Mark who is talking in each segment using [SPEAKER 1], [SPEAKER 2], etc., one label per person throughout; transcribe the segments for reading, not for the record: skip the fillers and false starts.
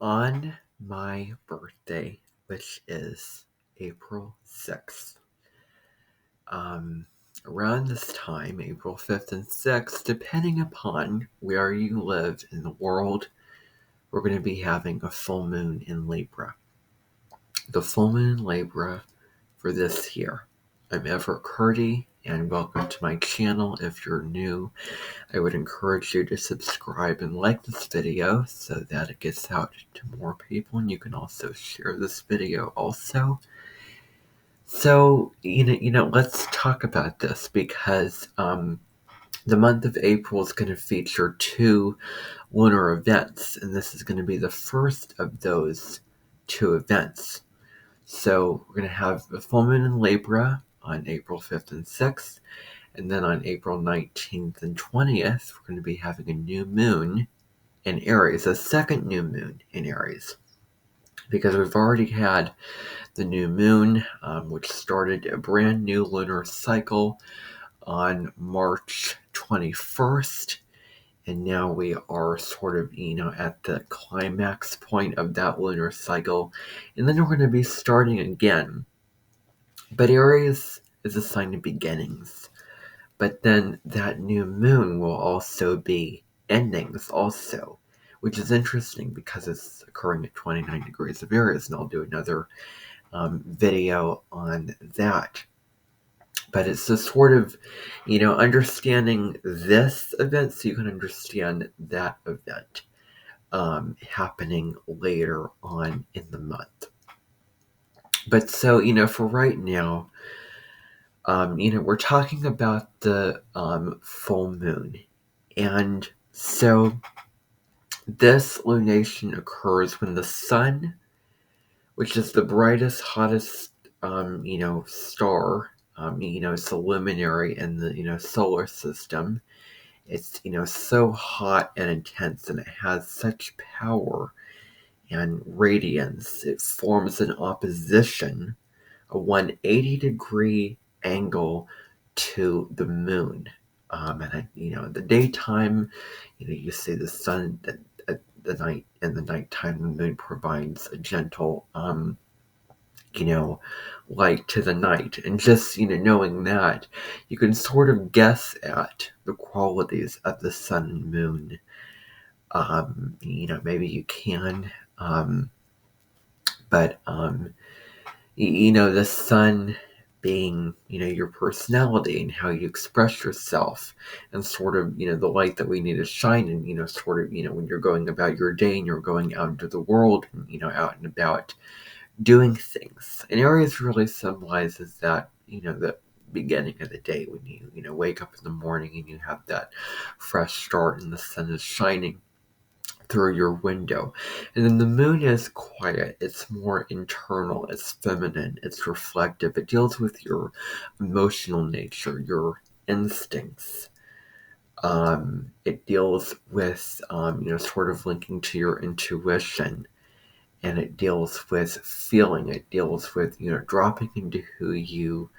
[SPEAKER 1] On my birthday, which is April 6th, um, around this time, April 5th and 6th, depending upon where you live in the world, we're going to be having a full moon in Libra. The full moon in Libra for this year. I'm Everett Curdy, and welcome to my channel. If you're new, I would encourage you to subscribe and like this video so that it gets out to more people, and you can also share this video also. So, let's talk about this because the month of April is going to feature two lunar events, and this is going to be the first of those two events. So we're going to have a full moon in Libra on April 5th and 6th, and then on April 19th and 20th, we're going to be having a new moon in Aries, a second new moon in Aries, because we've already had the new moon, which started a brand new lunar cycle on March 21st. And now we are sort of, at the climax point of that lunar cycle. And then we're going to be starting again. But Aries is a sign of beginnings. But then that new moon will also be endings also, which is interesting because it's occurring at 29 degrees of Aries. And I'll do another video on that. But it's the sort of, understanding this event so you can understand that event happening later on in the month. But so, for right now, we're talking about the full moon. And so this lunation occurs when the sun, which is the brightest, hottest, star, it's a luminary in the, solar system. It's, so hot and intense, and it has such power and radiance. It forms an opposition, a 180-degree angle to the moon. And, in the daytime, you see the sun. At the night, in the nighttime, the moon provides a gentle, light to the night. And just, knowing that, you can sort of guess at the qualities of the sun and moon. Maybe you can, but, the sun being, your personality and how you express yourself, and sort of, the light that we need to shine, and, sort of, when you're going about your day and you're going out into the world and, out and about doing things. And Aries really symbolizes that, the beginning of the day when you wake up in the morning and you have that fresh start and the sun is shining through your window. And then the moon is quiet. It's more internal. It's feminine. It's reflective. It deals with your emotional nature, your instincts. It deals with, sort of linking to your intuition. And it deals with feeling. It deals with, dropping into who you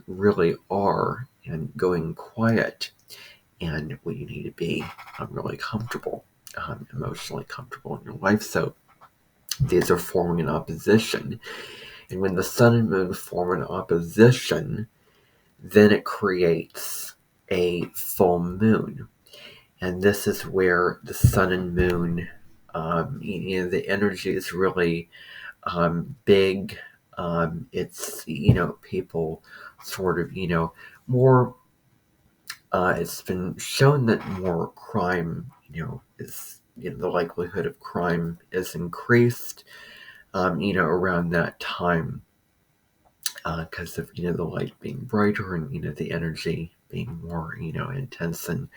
[SPEAKER 1] really are and going quiet. And what you need to be really comfortable, emotionally comfortable in your life. So these are forming an opposition. And when the sun and moon form an opposition, then it creates a full moon. And this is where the sun and moon, the energy is really big. It's, people sort of, more, it's been shown that more crime, is, the likelihood of crime is increased, around that time, because of, the light being brighter and, the energy being more, intense, and,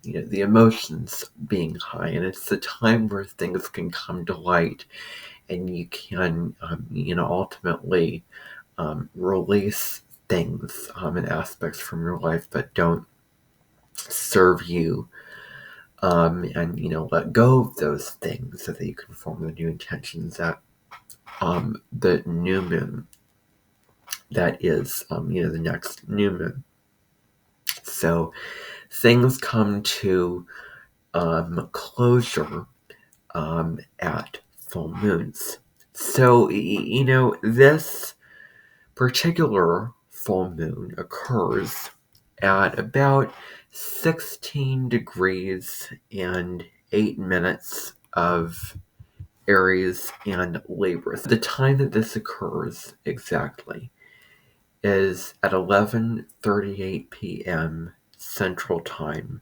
[SPEAKER 1] the emotions being high. And it's the time where things can come to light and you can, ultimately release things and aspects from your life that don't serve you, and let go of those things so that you can form the new intentions at the new moon that is, the next new moon. So things come to closure at full moons. So, this particular full moon occurs at about 16 degrees and 8 minutes of Aries and Libra. The time that this occurs exactly is at 11:38 p.m. Central Time,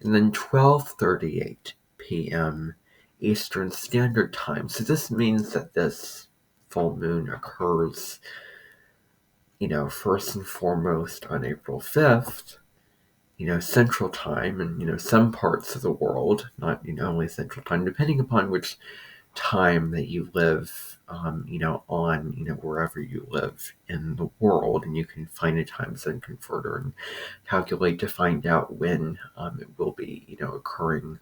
[SPEAKER 1] and then 12:38 p.m. Eastern Standard Time. So this means that this full moon occurs, first and foremost on April 5th, Central Time, and, some parts of the world, not, only Central Time, depending upon which time that you live, on, wherever you live in the world, and you can find a time zone converter and calculate to find out when it will be, occurring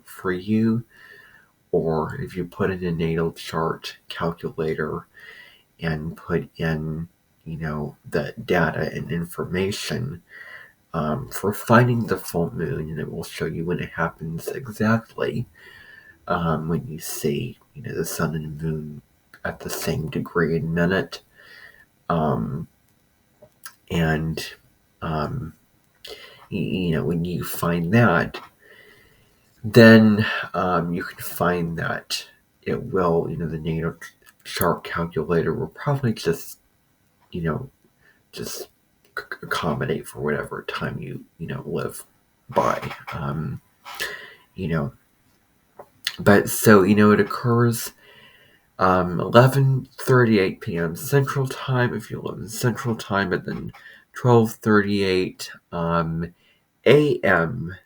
[SPEAKER 1] for you. Or if you put in a natal chart calculator and put in, the data and information for finding the full moon, and it will show you when it happens exactly. When you see, the sun and moon at the same degree and minute, and when you find that, then you can find that it will, the natal chart calculator will probably just, just accommodate for whatever time you, live by, you know. But so, it occurs 11:38 p.m. Central Time if you live in Central Time, and then 12:38 a.m.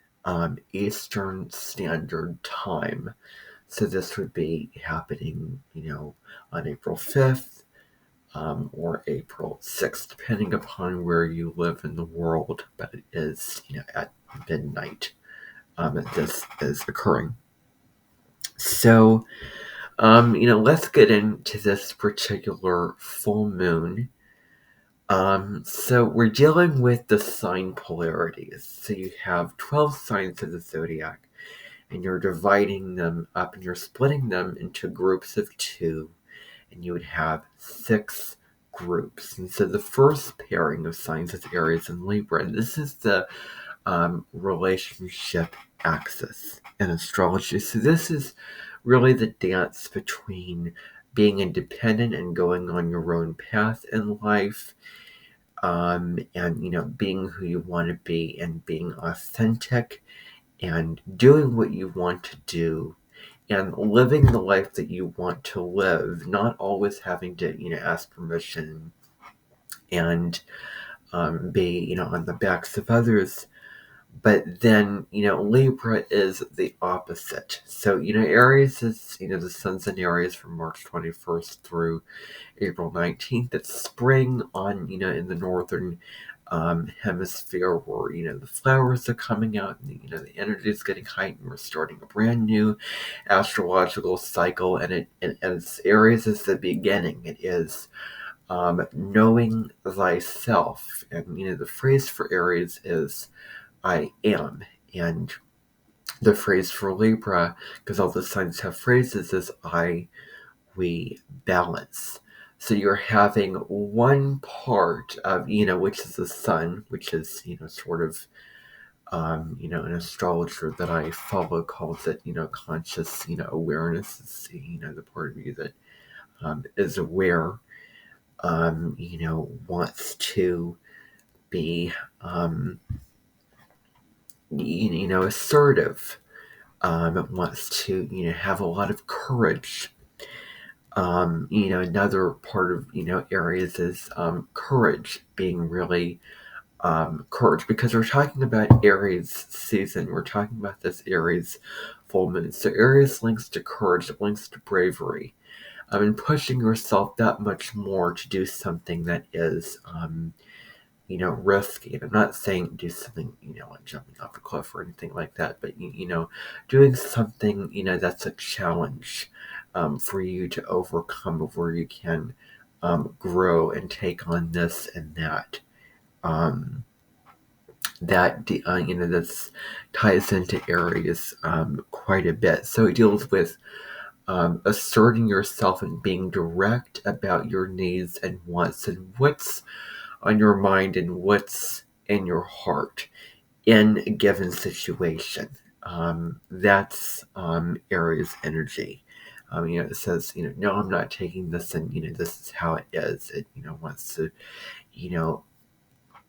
[SPEAKER 1] Eastern Standard Time. So this would be happening, on April 5th or April 6th, depending upon where you live in the world. But it is, at midnight this is occurring. So, let's get into this particular full moon. So we're dealing with the sign polarities. So you have 12 signs of the zodiac, and you're dividing them up, and you're splitting them into groups of 2, and you would have 6 groups. And so the first pairing of signs is Aries and Libra, and this is the relationship axis in astrology. So this is really the dance between being independent and going on your own path in life, and being who you want to be and being authentic and doing what you want to do and living the life that you want to live, not always having to ask permission and be on the backs of others. But then, Libra is the opposite. So, Aries is, the sun's in Aries from March 21st through April 19th. It's spring on, in the northern hemisphere where, the flowers are coming out and, the energy is getting heightened. We're starting a brand new astrological cycle, and as Aries is the beginning. It is knowing thyself. And, the phrase for Aries is I am. And the phrase for Libra, because all the signs have phrases, is I, we, balance. So you're having one part of, which is the sun, which is, sort of, an astrologer that I follow calls it, conscious, awareness. Is, the part of you that is aware, wants to be, assertive. It wants to, have a lot of courage. Another part of, Aries is courage, being really courage, because we're talking about Aries season. We're talking about this Aries full moon. So Aries links to courage, it links to bravery. And pushing yourself that much more to do something that is, risky. And I'm not saying do something, like jumping off a cliff or anything like that, but, doing something, that's a challenge for you to overcome, where you can grow and take on this and that. that this ties into Aries quite a bit. So it deals with asserting yourself and being direct about your needs and wants and what's on your mind and what's in your heart in a given situation. That's Aries energy. It says, no, I'm not taking this, and this is how it is. It, wants to, you know,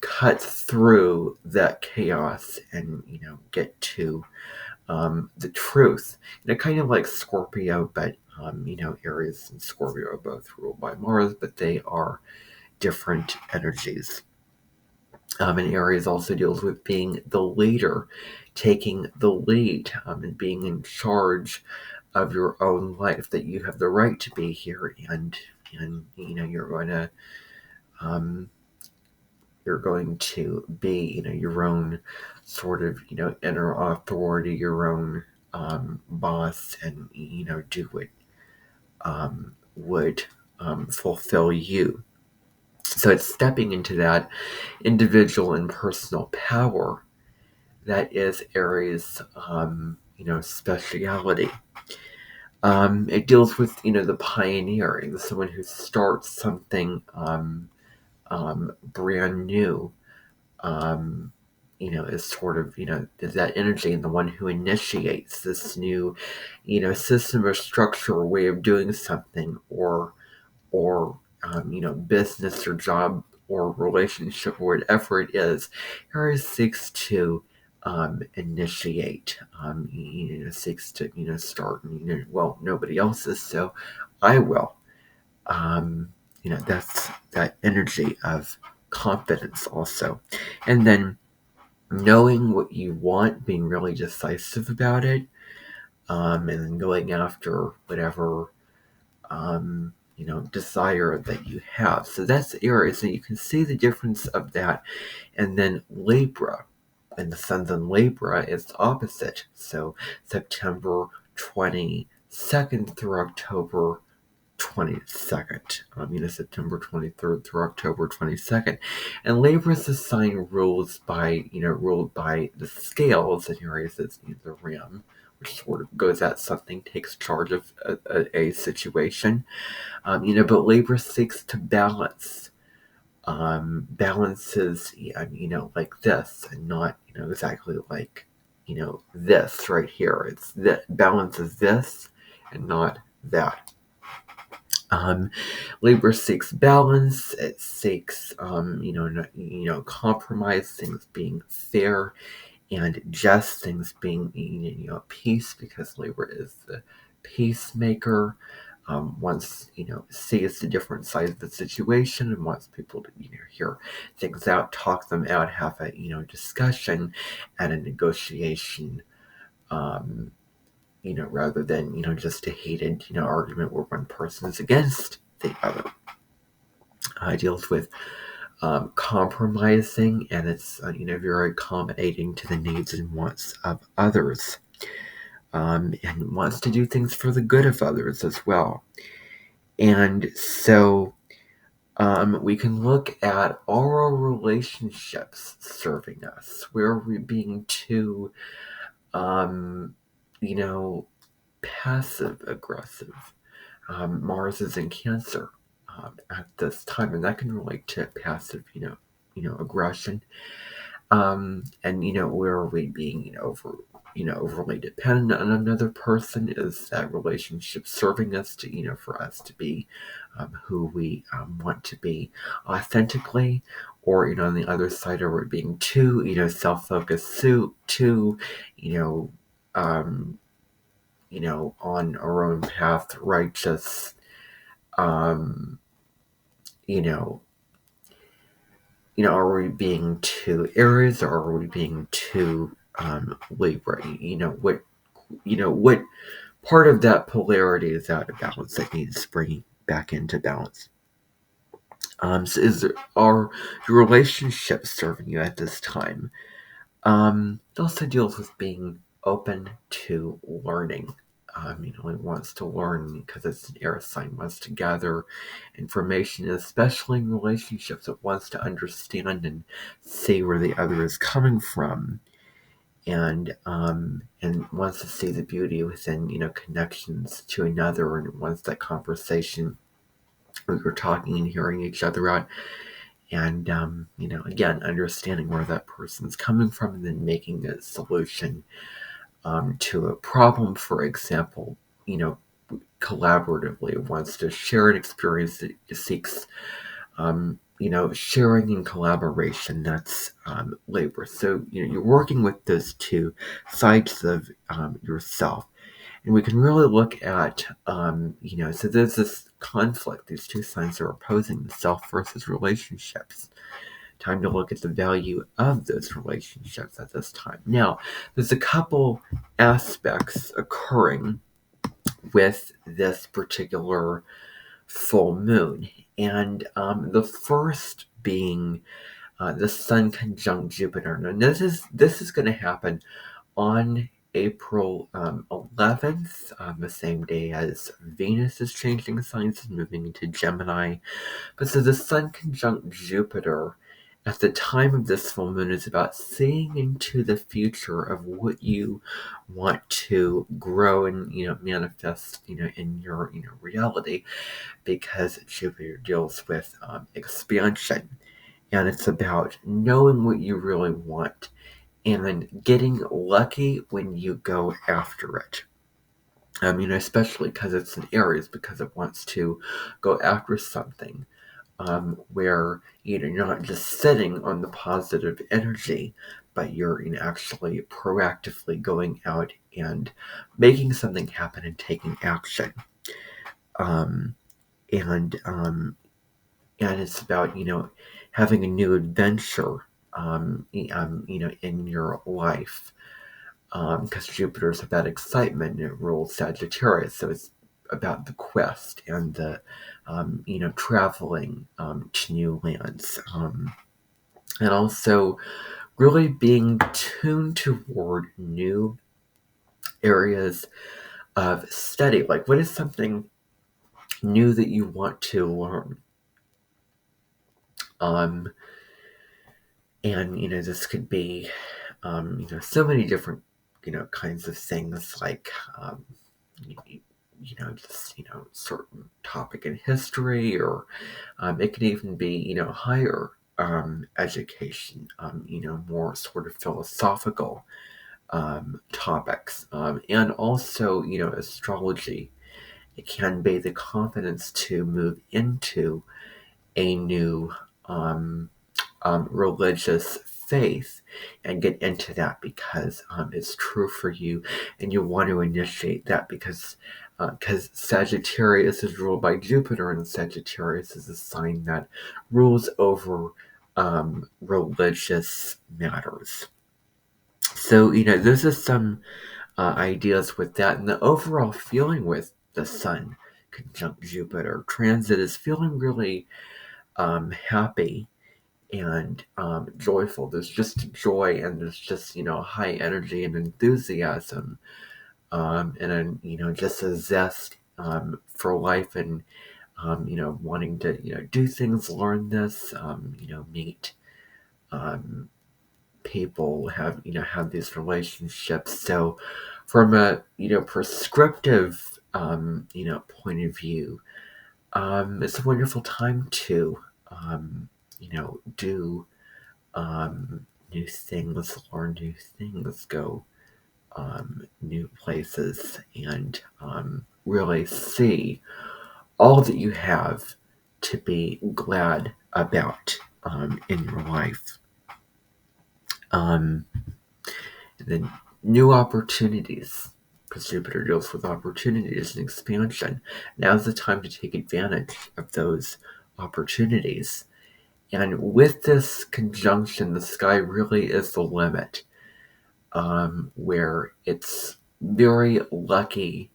[SPEAKER 1] cut through that chaos and get to the truth. Kind of like Scorpio, but Aries and Scorpio are both ruled by Mars, but they are different energies. And Aries also deals with being the leader, taking the lead, and being in charge of your own life. That you have the right to be here, and um, you're going to be your own sort of inner authority, your own boss, and do what would fulfill you. So it's stepping into that individual and personal power that is Aries, speciality. It deals with the pioneering, someone who starts something brand new. Is sort of that energy, and the one who initiates this new system or structure or way of doing something, or business or job or relationship or whatever it is. Aries seeks to initiate, seeks to start, well, nobody else is, so I will. That's that energy of confidence also. And then knowing what you want, being really decisive about it, and then going after whatever desire that you have. So that's Aries, and you can see the difference of that. And then Libra, and the sun's in Libra is opposite. So September 22nd through October 22nd. September 23rd through October 22nd. And Libra is a sign ruled by the scales, and Aries is the ram, which sort of goes at something, takes charge of a situation. But Libra seeks to balance. Balances, like this, and not, exactly like, this right here. It's that balances this and not that. Libra seeks balance. It seeks, compromise, things being fair and just, things being, peace, because Libra is the peacemaker. Wants, sees the different sides of the situation and wants people to, hear things out, talk them out, have a, discussion and a negotiation, rather than, just a heated, argument where one person is against the other. Deals with compromising, and it's, very accommodating to the needs and wants of others, and wants to do things for the good of others as well. And so we can look at our relationships serving us. Where are we being too, you know, passive aggressive? Mars is in Cancer at this time, and that can relate to passive, aggression. And where are we being, overly dependent on another person? Is that relationship serving us to, for us to be who we want to be authentically? Or, on the other side, are we being too, self-focused, too, um, on our own path, righteous, um, you know, are we being too Aries, or are we being too Libra? What part of that polarity is out of balance that needs bringing back into balance? So are your relationships serving you at this time? It also deals with being open to learning. It wants to learn because it's an air sign, wants to gather information, especially in relationships. It wants to understand and see where the other is coming from, and wants to see the beauty within connections to another, and wants that conversation where you're talking and hearing each other out, and again, understanding where that person's coming from, and then making a solution to a problem. For example, collaboratively, it wants to share an experience that seeks sharing and collaboration. That's Libra. So you're working with those two sides of yourself, and we can really look at so there's this conflict. These two signs are opposing, self versus relationships. Time to look at the value of those relationships at this time. Now, there's a couple aspects occurring with this particular full moon, and the first being the Sun conjunct Jupiter. And this is going to happen on April 11th, the same day as Venus is changing signs and moving into Gemini. But so the Sun conjunct Jupiter at the time of this full moon is about seeing into the future of what you want to grow and manifest in your reality, because Jupiter deals with expansion, and it's about knowing what you really want and getting lucky when you go after it. Especially because it's in Aries, because it wants to go after something where you're not just sitting on the positive energy, but you're actually proactively going out and making something happen and taking action. Um, and it's about having a new adventure in your life, because Jupiter is about excitement and it rules Sagittarius, so it's about the quest and the traveling to new lands, and also really being tuned toward new areas of study. Like, what is something new that you want to learn? And this could be so many different kinds of things, like just certain topic in history, or it could even be higher education, more sort of philosophical topics, and also astrology. It can be the confidence to move into a new religious faith and get into that because it's true for you, and you want to initiate that because Sagittarius is ruled by Jupiter, and Sagittarius is a sign that rules over religious matters. So those are some ideas with that, and the overall feeling with the Sun conjunct Jupiter transit is feeling really happy and joyful. There's just joy, and there's just high energy and enthusiasm, and just a zest for life, and wanting to do things, learn this, meet people, have these relationships. So from a prescriptive point of view, it's a wonderful time to do new things, learn new things, go new places, and really see all that you have to be glad about in your life. And then new opportunities, because Jupiter deals with opportunities and expansion. Now's the time to take advantage of those opportunities. And with this conjunction, the sky really is the limit, where it's very lucky,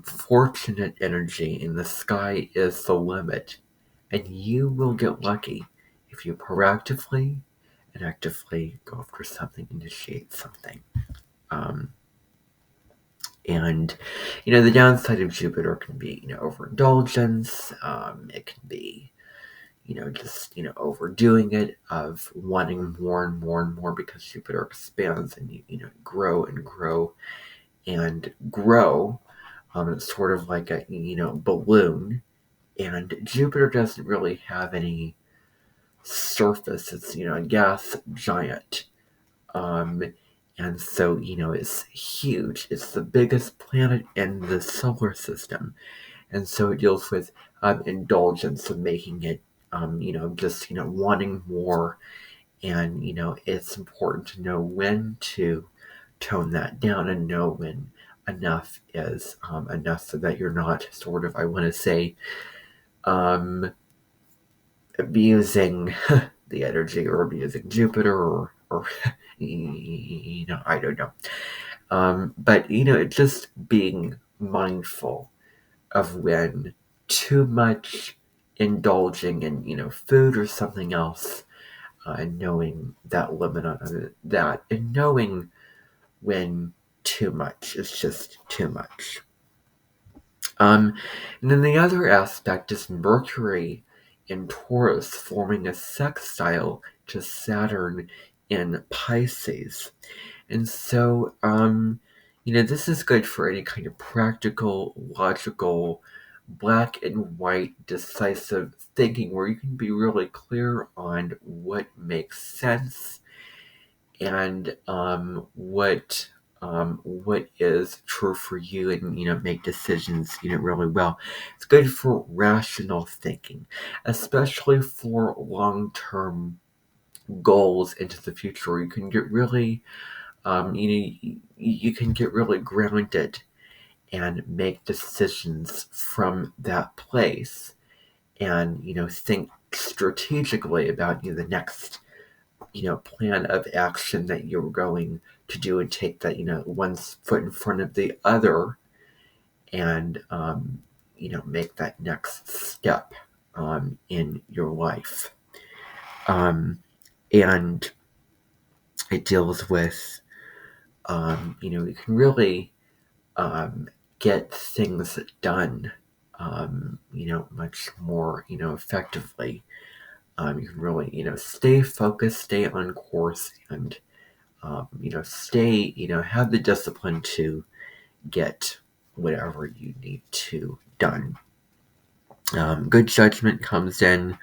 [SPEAKER 1] fortunate energy, and the sky is the limit. And you will get lucky if you proactively and actively go after something, initiate something. Um, And, the downside of Jupiter can be, overindulgence. It can be, just, overdoing it, of wanting more and more and more, because Jupiter expands and grow and grow and grow. It's sort of like a, balloon. And Jupiter doesn't really have any surface. It's, a gas giant. Um, and so, it's huge. It's the biggest planet in the solar system. And so it deals with indulgence of making it, just, wanting more. And, it's important to know when to tone that down and know when enough is enough, so that you're not sort of, I want to say, um, abusing the energy, or abusing Jupiter, or I don't know. But, it's just being mindful of when too much indulging in, food or something else, and knowing that limit on that, and knowing when too much is just too much. And then the other aspect is Mercury in Taurus forming a sextile to Saturn in Pisces. And so, this is good for any kind of practical, logical, black and white, decisive thinking, where you can be really clear on what makes sense, and what is true for you, and make decisions really well. It's good for rational thinking, especially for long-term goals into the future. You can get really you can get really grounded and make decisions from that place, and think strategically about the next plan of action that you're going to do, and take that one foot in front of the other, and make that next step in your life. And it deals with you can really get things done much more effectively. You can really stay focused, stay on course, and stay, have the discipline to get whatever you need to done. Good judgment comes in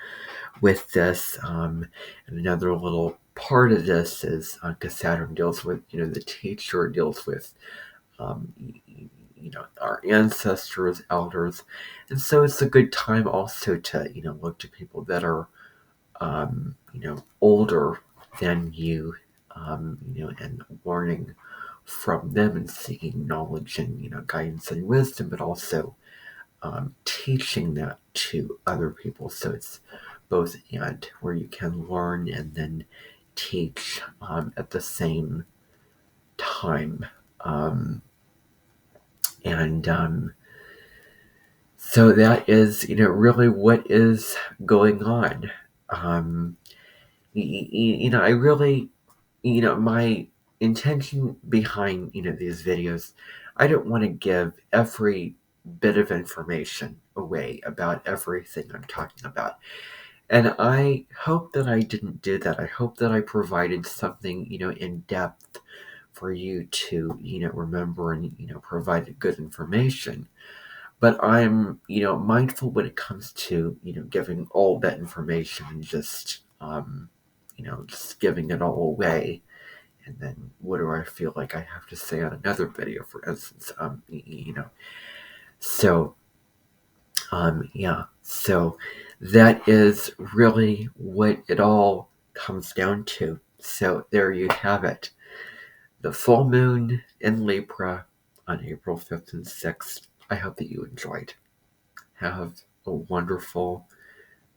[SPEAKER 1] with this. And another little part of this is, because Saturn deals with, the teacher, deals with, our ancestors, elders. And so it's a good time also to, look to people that are, older than you, and learning from them, and seeking knowledge and, guidance and wisdom, but also teaching that to other people. So it's both and, where you can learn and then teach at the same time. And so that is, really what is going on. I really, my intention behind, these videos, I don't want to give every bit of information away about everything I'm talking about. And I hope that I didn't do that. I hope that I provided something, in depth for you to, remember, and, provided good information. But I'm, mindful when it comes to, giving all that information, and just, just giving it all away. And then what do I feel like I have to say on another video, for instance? So, yeah. So that is really what it all comes down to. So there you have it. The full moon in Libra on April 5th and 6th. I hope that you enjoyed. Have a wonderful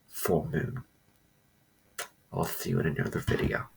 [SPEAKER 1] full moon. I'll see you in another video.